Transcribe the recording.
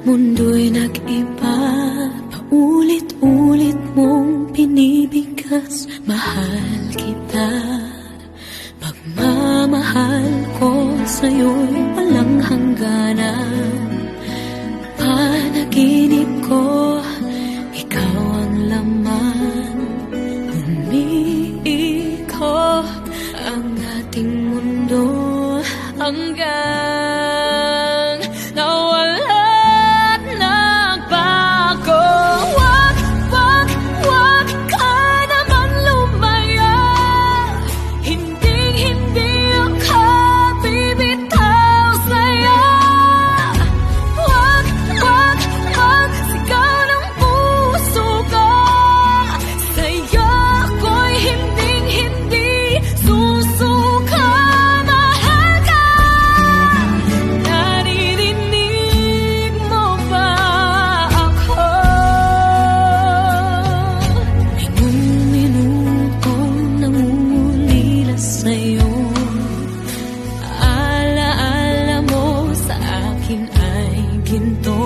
mundo'y nag-iba, paulit-ulit mong pinibigkas. Mahal kita, pagmamahal ko sa'yo'y walang hangganan. Panaginip ko, ikaw ang laman. Umiikot ang ating mundo hanggang nawala't nagbago. Wag ka naman lumaya, hindi ako bibitaw sa'yo. Wag, sigaw ng puso ko, sa'yo ko'y hindi susuka. Mahal ka, naririnig mo ba ako? Minung-minutong nangungulila sa'yo, alaala mo sa akin ay ginto.